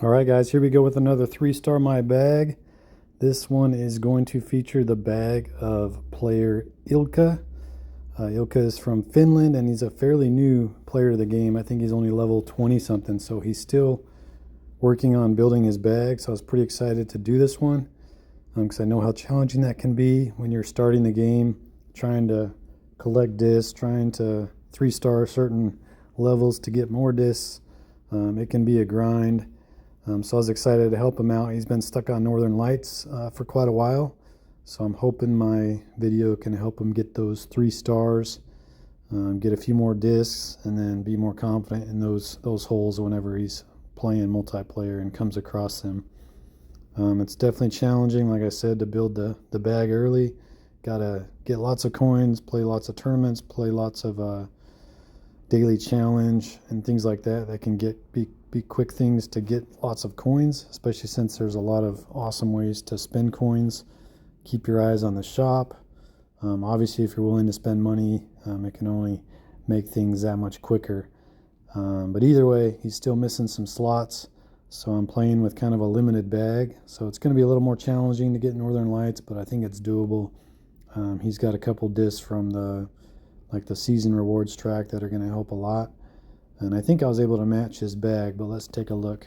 All right, guys, here we go with another 3-star my bag. This one is going to feature the bag of player Ilkka. Ilkka is from Finland, and he's a fairly new player to the game. I think he's only level 20 something, so he's still working on building his bag. So I was pretty excited to do this one because I know how challenging that can be when you're starting the game, trying to collect discs, trying to 3-star certain levels to get more discs. It can be a grind. So I was excited to help him out. He's been stuck on Northern Lights for quite a while. So I'm hoping my video can help him get those 3 stars, get a few more discs, and then be more confident in those holes whenever he's playing multiplayer and comes across them. It's definitely challenging, like I said, to build the bag early. Gotta get lots of coins, play lots of tournaments, play lots of daily challenge and things like that can be quick things to get lots of coins, especially since there's a lot of awesome ways to spend coins. Keep your eyes on the shop. Obviously, if you're willing to spend money, it can only make things that much quicker. But either way, he's still missing some slots, so I'm playing with kind of a limited bag. So it's going to be a little more challenging to get Northern Lights, but I think it's doable. He's got a couple discs from the season rewards track that are going to help a lot. And I think I was able to match his bag, but let's take a look.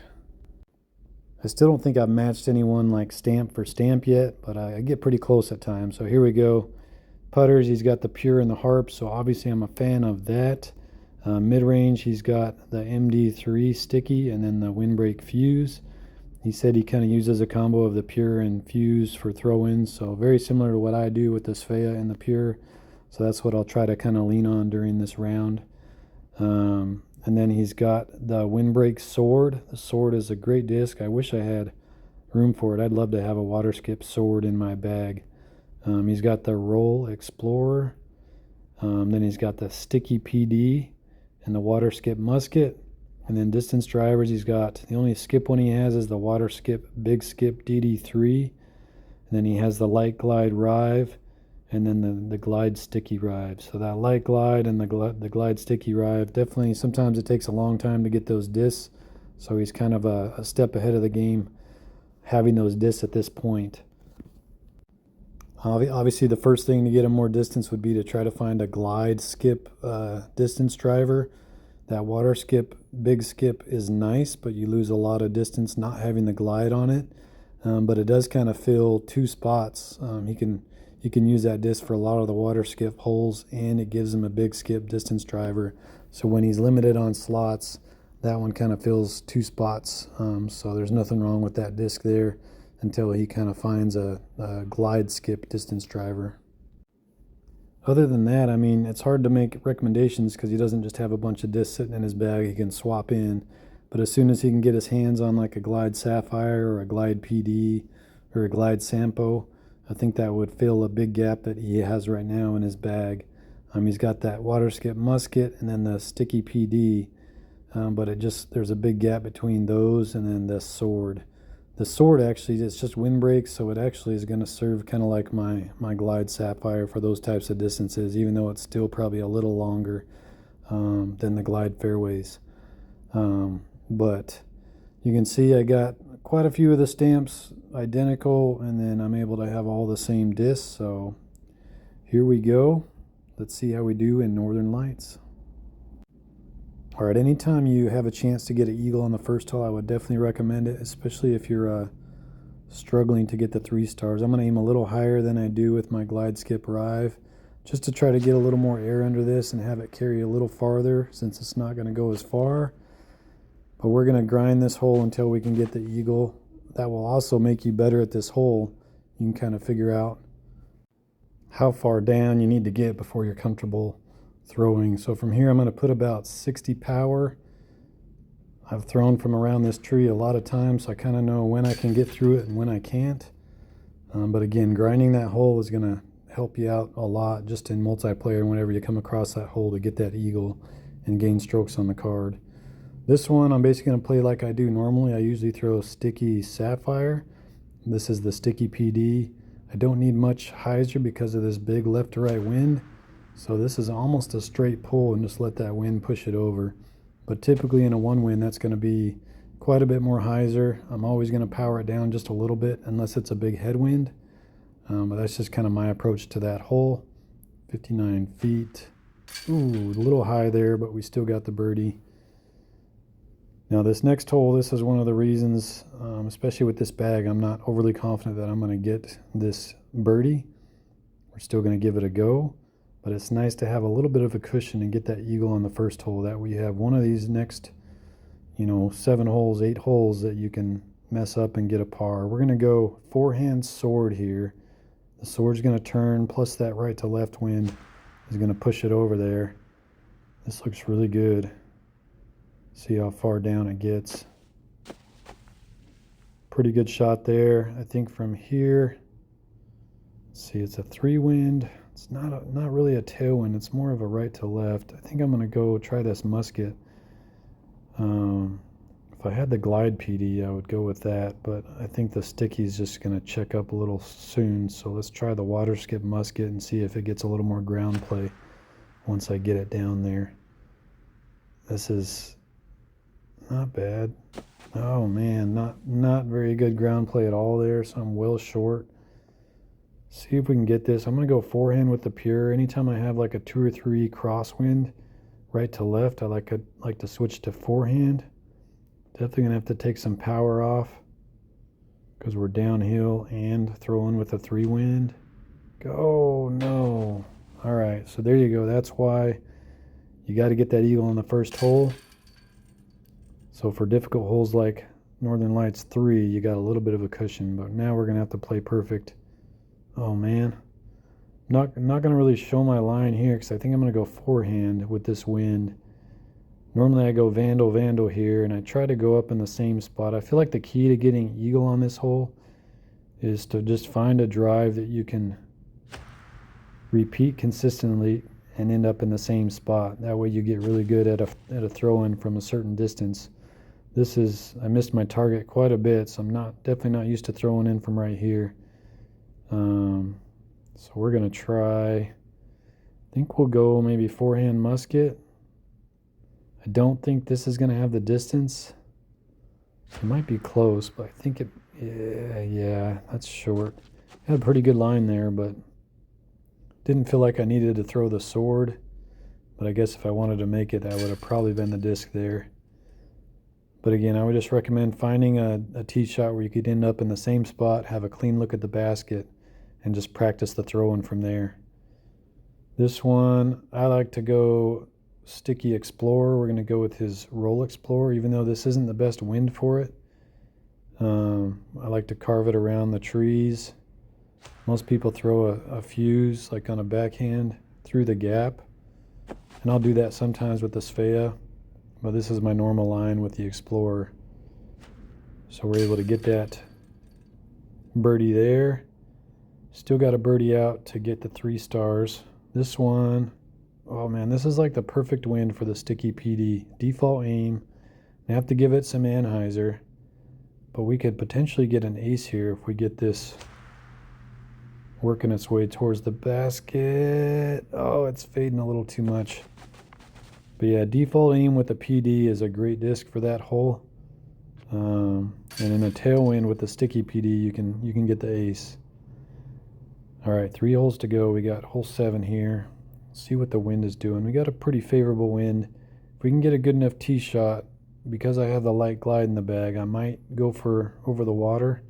I still don't think I've matched anyone like stamp for stamp yet, but I get pretty close at times. So here we go. Putters, he's got the Pure and the Harp, so obviously I'm a fan of that. Mid-range, he's got the MD3 Sticky and then the Windbreak Fuse. He said he kind of uses a combo of the Pure and Fuse for throw-ins, so very similar to what I do with the Svea and the Pure. So that's what I'll try to kind of lean on during this round. And then he's got the Windbreak Sword. The Sword is a great disc. I wish I had room for it. I'd love to have a water skip sword in my bag. He's got the Roll Explorer. Then he's got the Sticky PD and the water skip musket. And then distance drivers, he's got, the only skip one he has is the water skip Big Skip DD3. And then he has the Light Glide Rive, and then the Glide Sticky Rive. So that Light Glide and the Glide Sticky Rive, definitely sometimes it takes a long time to get those discs. So he's kind of a step ahead of the game having those discs at this point. Obviously the first thing to get him more distance would be to try to find a Glide Skip distance driver. That water skip Big Skip is nice, but you lose a lot of distance not having the glide on it. But it does kind of fill 2 spots. He can use that disc for a lot of the water skip holes, and it gives him a Big Skip distance driver. So when he's limited on slots, that one kind of fills 2 spots. So there's nothing wrong with that disc there until he kind of finds a Glide Skip distance driver. Other than that, I mean, it's hard to make recommendations because he doesn't just have a bunch of discs sitting in his bag he can swap in. But as soon as he can get his hands on like a Glide Sapphire or a Glide PD or a Glide Sampo, I think that would fill a big gap that he has right now in his bag. He's got that water skip musket and then the Sticky PD, but there's a big gap between those and then the sword. The sword actually is just windbreak, so it actually is going to serve kind of like my Glide Sapphire for those types of distances, even though it's still probably a little longer than the Glide Fairways. But you can see I got quite a few of the stamps identical, and then I'm able to have all the same discs. So here we go. Let's see how we do in Northern Lights. All right, anytime you have a chance to get an eagle on the first hole, I would definitely recommend it, especially if you're struggling to get the 3 stars. I'm going to aim a little higher than I do with my Glide Skip Rive, just to try to get a little more air under this and have it carry a little farther, since it's not going to go as far. But we're going to grind this hole until we can get the eagle. That will also make you better at this hole. You can kind of figure out how far down you need to get before you're comfortable throwing. So from here I'm going to put about 60 power. I've thrown from around this tree a lot of times, so I kind of know when I can get through it and when I can't. But again, grinding that hole is going to help you out a lot just in multiplayer whenever you come across that hole to get that eagle and gain strokes on the card. This one I'm basically going to play like I do normally. I usually throw Sticky Sapphire. This is the Sticky PD. I don't need much hyzer because of this big left to right wind. So this is almost a straight pull and just let that wind push it over. But typically in a one wind, that's going to be quite a bit more hyzer. I'm always going to power it down just a little bit unless it's a big headwind. But that's just kind of my approach to that hole. 59 feet. Ooh, a little high there, but we still got the birdie. Now this next hole, this is one of the reasons, especially with this bag, I'm not overly confident that I'm going to get this birdie. We're still going to give it a go, but it's nice to have a little bit of a cushion and get that eagle on the first hole. That we have one of these next, 7 holes, 8 holes that you can mess up and get a par. We're going to go forehand sword here. The sword's going to turn, plus that right to left wind is going to push it over there. This looks really good. See how far down it gets. Pretty good shot there. I think from here, let's see, it's a 3 wind. It's not really a tailwind. It's more of a right to left. I think I'm going to go try this musket. If I had the glide PD, I would go with that, but I think the sticky's just going to check up a little soon. So let's try the water skip musket and see if it gets a little more ground play once I get it down there. This is not bad. Oh man, not very good ground play at all there, so I'm well short. See if we can get this. I'm going to go forehand with the pure. Anytime I have like a 2 or 3 crosswind, right to left, I like to switch to forehand. Definitely going to have to take some power off because we're downhill and throwing with a 3 wind. Go, no. All right, so there you go. That's why you got to get that eagle on the first hole. So for difficult holes like Northern Lights 3, you got a little bit of a cushion, but now we're going to have to play perfect. Oh man. Not going to really show my line here because I think I'm going to go forehand with this wind. Normally I go vandal here, and I try to go up in the same spot. I feel like the key to getting eagle on this hole is to just find a drive that you can repeat consistently and end up in the same spot. That way you get really good at a throw-in from a certain distance. I missed my target quite a bit, so I'm definitely not used to throwing in from right here. So we're going to try, I think we'll go maybe forehand musket. I don't think this is going to have the distance. It might be close, but I think yeah, that's short. Had a pretty good line there, but didn't feel like I needed to throw the sword. But I guess if I wanted to make it, that would have probably been the disc there. But again, I would just recommend finding a tee shot where you could end up in the same spot, have a clean look at the basket, and just practice the throw-in from there. This one, I like to go Sticky Explorer. We're going to go with his Roll Explorer, even though this isn't the best wind for it. I like to carve it around the trees. Most people throw a fuse, like on a backhand, through the gap. And I'll do that sometimes with the Svea, but this is my normal line with the Explorer. So we're able to get that birdie there. Still got a birdie out to get the 3 stars. This one, oh man, this is like the perfect wind for the sticky PD. Default aim. I have to give it some anhyzer, but we could potentially get an ace here if we get this working its way towards the basket. Oh, it's fading a little too much. But yeah, default aim with the PD is a great disc for that hole. And in a tailwind with the sticky PD, you can get the ace. All right, 3 holes to go. We got hole 7 here. See what the wind is doing. We got a pretty favorable wind. If we can get a good enough tee shot, because I have the light glide in the bag, I might go for over the water,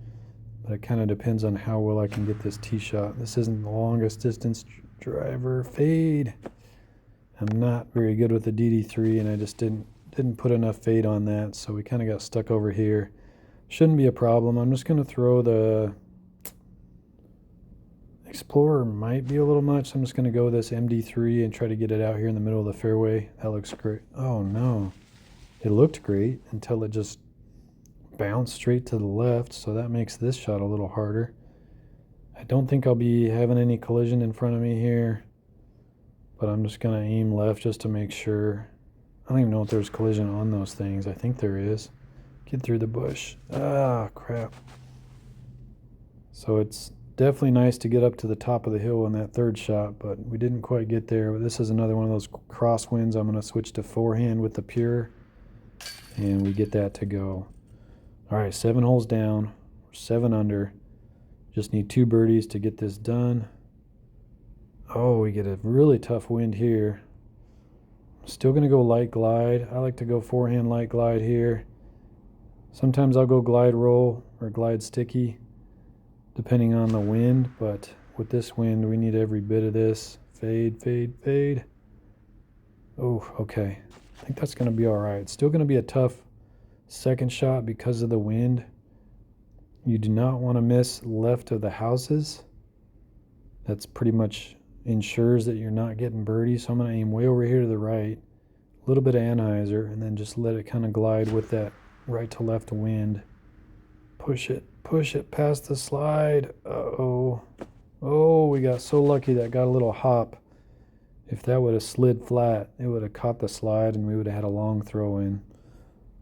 but it kind of depends on how well I can get this tee shot. This isn't the longest distance driver. Fade. I'm not very good with the DD3, and I just didn't put enough fade on that, so we kind of got stuck over here. Shouldn't be a problem. I'm just going to throw the Explorer, might be a little much. I'm just going to go with this MD3 and try to get it out here in the middle of the fairway. That looks great. Oh no, it looked great until it just bounced straight to the left, so that makes this shot a little harder. I don't think I'll be having any collision in front of me here, but I'm just going to aim left just to make sure. I don't even know if there's collision on those things. I think there is. Get through the bush. Ah, crap. So it's definitely nice to get up to the top of the hill on that 3rd shot, but we didn't quite get there. But this is another one of those crosswinds. I'm going to switch to forehand with the pure, and we get that to go. All right, 7 holes down, 7 under. Just need 2 birdies to get this done. Oh, we get a really tough wind here. Still going to go light glide. I like to go forehand light glide here. Sometimes I'll go glide roll or glide sticky, depending on the wind, but with this wind, we need every bit of this. Fade, fade, fade. Oh, okay. I think that's going to be all right. It's still going to be a tough second shot because of the wind. You do not want to miss left of the houses. That's pretty much ensures that you're not getting birdies. So I'm going to aim way over here to the right, a little bit of anhyzer, and then just let it kind of glide with that right to left wind. Push it past the slide. Uh-oh. Oh, we got so lucky that got a little hop. If that would have slid flat, it would have caught the slide and we would have had a long throw in.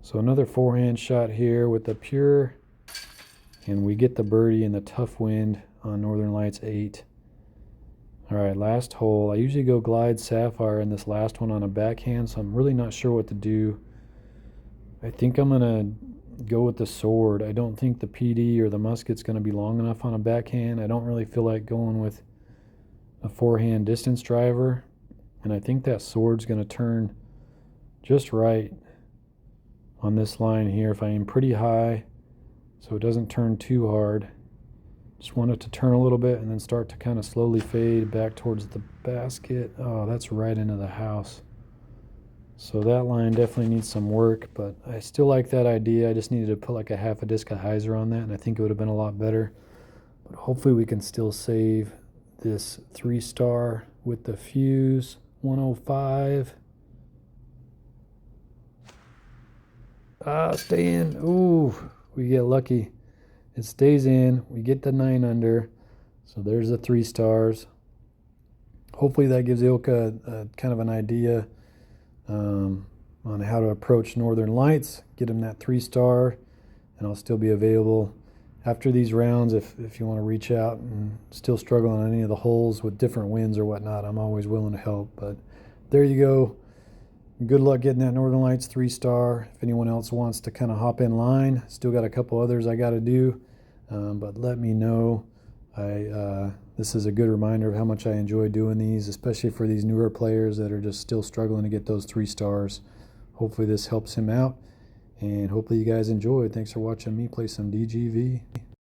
So another forehand shot here with the pure, and we get the birdie in the tough wind on Northern Lights 8. All right, last hole. I usually go glide sapphire in this last one on a backhand, so I'm really not sure what to do. I think I'm going to go with the sword. I don't think the PD or the musket's going to be long enough on a backhand. I don't really feel like going with a forehand distance driver, and I think that sword's going to turn just right on this line here if I aim pretty high so it doesn't turn too hard. Just want it to turn a little bit and then start to kind of slowly fade back towards the basket. Oh, that's right into the house. So that line definitely needs some work, but I still like that idea. I just needed to put like a half a disc of hyzer on that, and I think it would have been a lot better. But hopefully we can still save this 3-star with the fuse. 105. Stay in. Ooh, we get lucky. It stays in. We get the 9 under. So there's the 3 stars. Hopefully that gives Ilkka kind of an idea on how to approach Northern Lights. Get him that 3-star, and I'll still be available after these rounds. If you want to reach out and still struggle on any of the holes with different winds or whatnot, I'm always willing to help. But there you go. Good luck getting that Northern Lights 3-star. If anyone else wants to kind of hop in line, still got a couple others I got to do, but let me know. This is a good reminder of how much I enjoy doing these, especially for these newer players that are just still struggling to get those 3 stars. Hopefully this helps him out, and hopefully you guys enjoyed. Thanks for watching me play some DGV.